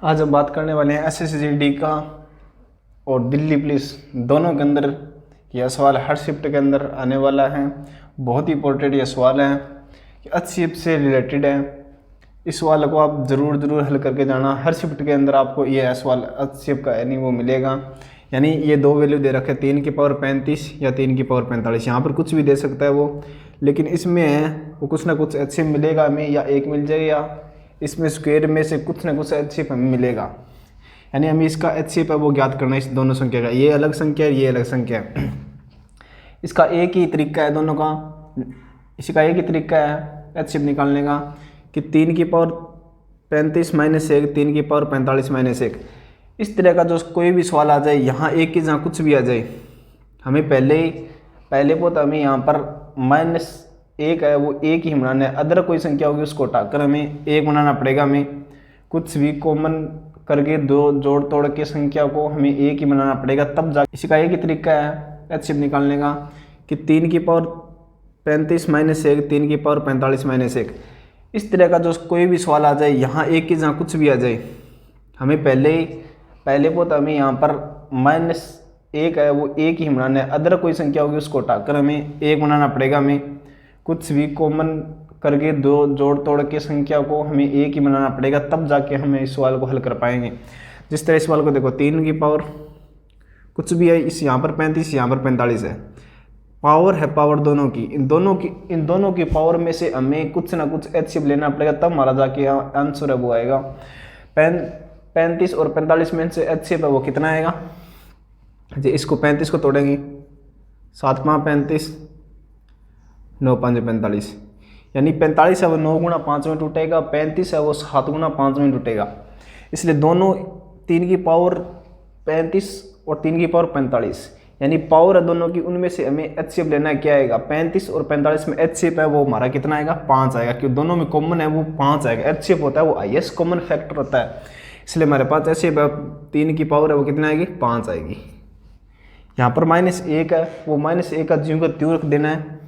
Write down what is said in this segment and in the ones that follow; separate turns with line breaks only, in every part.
आज हम बात करने वाले हैं एसएससीजीडी का और दिल्ली पुलिस दोनों के अंदर यह सवाल हर शिफ्ट के अंदर आने वाला है। बहुत ही इंपॉर्टेंट यह सवाल है कि अच्छी शिफ्ट से रिलेटेड है। इस सवाल को आप ज़रूर हल करके जाना। हर शिफ्ट के अंदर आपको यह सवाल अच्छी शिफ्ट का यानी वो मिलेगा। यानी ये दो वैल्यू दे रखे 3 की पावर 35 या 3 की पावर 45। यहाँ पर कुछ भी दे सकता है वो, लेकिन इसमें है वो कुछ ना कुछ अच्छे मिलेगा हमें, या एक मिल जाएगा या इसमें स्क्वायर में से कुछ ना कुछ एचसीएफ हमें मिलेगा। यानी हमें इसका एचसीएफ है वो ज्ञात करना है इस दोनों संख्या का। ये अलग संख्या है, ये अलग संख्या है। इसका एक ही तरीका है दोनों का, इसका एक ही तरीका है एचसीएफ निकालने का कि 3 की पावर 35 माइनस 1, 3 की पावर 45 माइनस 1। इस तरह का जो कोई भी सवाल आ जाए, यहाँ एक की जहाँ कुछ भी आ जाए, हमें पहले को तो हमें यहाँ पर -1 है वो एक ही बनाना है। अदर कोई संख्या होगी उसको हटाकर हमें एक बनाना पड़ेगा। हमें कुछ भी कॉमन करके दो जोड़ तोड़ के संख्या को हमें एक ही बनाना पड़ेगा, तब जा इसी का एक ही तरीका है एचसीएफ निकालने का कि 3 की पावर 35 माइनस 1, 3 की पावर 45 माइनस 1। इस तरह का जो कोई भी सवाल आ जाए, यहाँ एक की जहाँ कुछ भी आ जाए, हमें पहले को तो हमें यहाँ पर -1 है वो एक ही बनाना है। अदर कोई संख्या होगी उसको हटाकर हमें एक बनाना पड़ेगा। हमें कुछ भी कॉमन करके दो जोड़ तोड़ के संख्या को हमें एक ही बनाना पड़ेगा, तब जाके हमें इस सवाल को हल कर पाएंगे। जिस तरह इस सवाल को देखो, 3 की पावर कुछ भी है, इस यहाँ पर 35 यहाँ पर 45 है। पावर है पावर दोनों की, इन दोनों की पावर में से हमें कुछ ना कुछ एचसीएफ लेना पड़ेगा, तब हमारा जाके आंसर है वो आएगा। 35 और 45 में से एचसीएफ है वो कितना आएगा जी। इसको 35 को तोड़ेंगे, 7 5 35, 9 5 45, यानी 45 है वो 9 गुणा 5 में टूटेगा, 35 है वो 7 गुणा 5 में टूटेगा। इसलिए दोनों 3 की पावर 35 और 3 की पावर 45, यानी पावर है दोनों की, उनमें से हमें एचसीएफ लेना है। क्या आएगा? 35 और 45 में एचसीएफ है वो हमारा कितना आएगा? 5 आएगा, क्योंकि दोनों में कॉमन है वो 5 आएगा। एचसीएफ होता है वो हाईएस्ट कॉमन फैक्टर होता है, इसलिए हमारे पास एचसीएफ 3 की पावर है वो कितना आएगी? 5 आएगी। यहाँ पर -1 है वो -1 का ज्यों का त्यों रख देना है।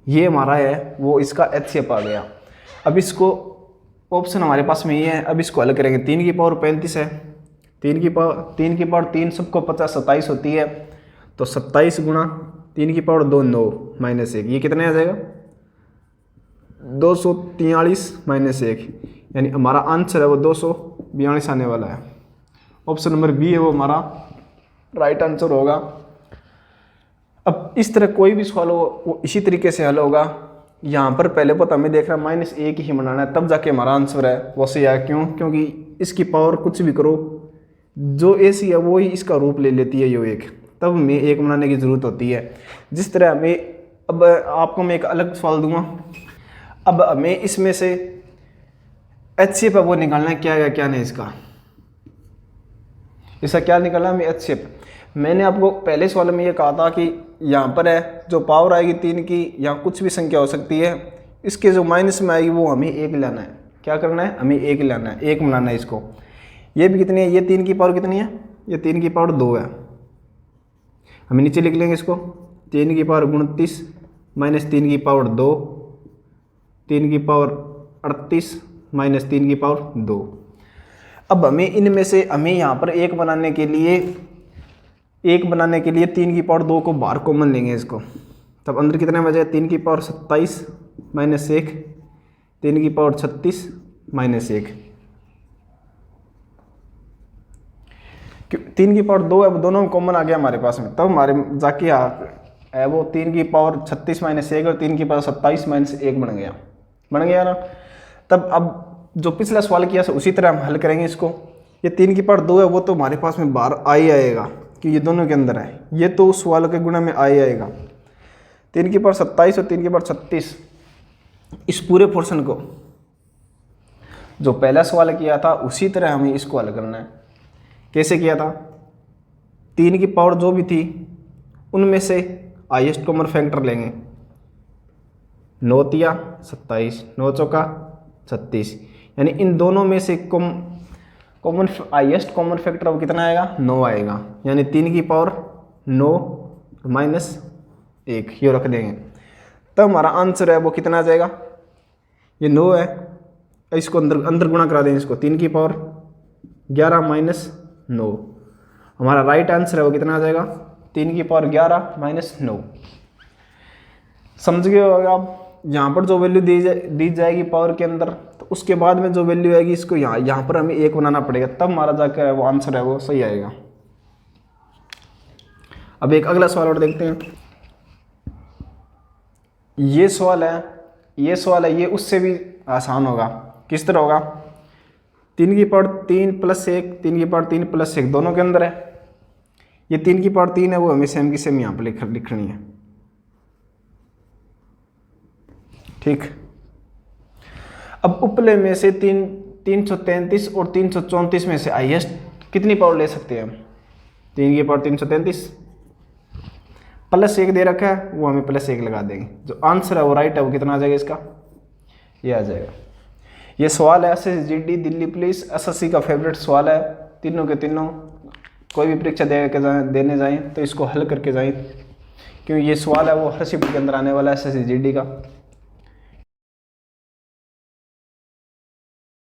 ये हमारा है वो इसका एचसीएफ आ गया। अब इसको ऑप्शन हमारे पास में ये है, अब इसको हल करेंगे। 3 की पावर 35 है, 3 की पावर 3 सबको 50 27 होती है, तो 27 गुणा 3 की पावर 2 9 -1, ये कितने आ जाएगा? 243 -1, यानी हमारा आंसर है वो 242 आने वाला है। ऑप्शन नंबर बी है वो हमारा राइट आंसर होगा। अब इस तरह कोई भी सवाल हो वो इसी तरीके से हल होगा। यहाँ पर पहले पता हमें देख रहा है -1 ही बनाना है, तब जाके हमारा आंसर है वो सही है। क्यों? क्योंकि इसकी पावर कुछ भी करो, जो ऐसी है वो ही इसका रूप ले लेती है, यो एक, तब हमें एक बनाने की ज़रूरत होती है। जिस तरह हमें, अब आपको मैं एक अलग सवाल दूंगा। अब हमें इसमें से एचसीएफ है वो निकालना है, क्या है क्या नहीं इसका क्या निकालना है हमें? एचसीएफ। मैंने आपको पहले सवाल में ये कहा था कि यहाँ पर है जो पावर आएगी 3 की, यहाँ कुछ भी संख्या हो सकती है, इसके जो माइनस में आएगी वो हमें एक लाना है। क्या करना है? हमें एक लाना है, एक बनाना है इसको। ये भी कितनी है? ये 3 की पावर कितनी है? ये 3 की पावर 2 है। हम नीचे लिख लेंगे इसको, 3 की पावर 29 माइनस 3 की पावर 2, 3 की पावर 38 माइनस 3 की पावर 2। अब हमें इनमें से हमें यहाँ पर एक बनाने के लिए 3 की पावर 2 को बाहर कॉमन लेंगे इसको, तब अंदर कितना बचेगा? 3 की पावर 27 माइनस 1, 3 की पावर 36 माइनस 1। 3 की पावर 2 है वो दोनों में कॉमन आ गया हमारे पास में, तब हमारे जाके है वो 3 की पावर 36 माइनस 1 और 3 की पावर 27 माइनस 1 बन गया ना। तब अब जो पिछला सवाल किया उसी तरह हम हल करेंगे इसको। ये 3 की पावर 2 है वो तो हमारे पास में बाहर आएगा, कि ये दोनों के अंदर है, ये तो उस सवाल के गुणा में आएगा। 3 की पावर 27 और 3 की पावर 36, इस पूरे पोर्शन को जो पहला सवाल किया था उसी तरह हमें इसको हल करना है। कैसे किया था? 3 की पावर जो भी थी उनमें से हाईएस्ट कॉमन फैक्टर लेंगे, 9 तिया 27, 9 चौका 36, यानी इन दोनों में से कॉमन हाईएस्ट कॉमन फैक्टर अब कितना आएगा? 9 आएगा, यानी 3 की पावर 9 माइनस 1 ये रख देंगे, तब हमारा आंसर है वो कितना आ जाएगा? ये 9 है, इसको अंदर गुणा करा देंगे इसको, 3 की पावर 11 माइनस 9। हमारा राइट आंसर है वो कितना आ जाएगा, 3 की पावर 11 माइनस 9। समझ गए होगा आप। यहाँ पर जो वैल्यू दी जाएगी पावर के अंदर, तो उसके बाद में जो वैल्यू आएगी इसको यहाँ पर हमें 1 बनाना पड़ेगा, तब हमारा जाकर वो आंसर है वो सही आएगा। अब एक अगला सवाल और देखते हैं। ये सवाल है, ये उससे भी आसान होगा। किस तरह होगा, 3 की पावर 3 प्लस 1, 3 की पावर 3 प्लस 1 दोनों के अंदर है। ये 3 की पावर 3 है वो हमें सेम की सेम यहाँ पर लिखनी है। ठीक। अब उपले में से 333 और 334 में से हाईएस्ट कितनी पावर ले सकते हैं हम? 3 की पावर 333 प्लस 1 दे रखा है, वो हमें प्लस 1 लगा देंगे। जो आंसर है वो राइट है वो कितना आ जाएगा इसका, ये आ जाएगा। ये सवाल है SSGD दिल्ली पुलिस SSC का फेवरेट सवाल है। तीनों के तीनों कोई भी परीक्षा देने जाएं तो इसको हल करके जाएं, क्योंकि ये सवाल है वो हर शिफ्ट के अंदर आने वाला है SSGD का।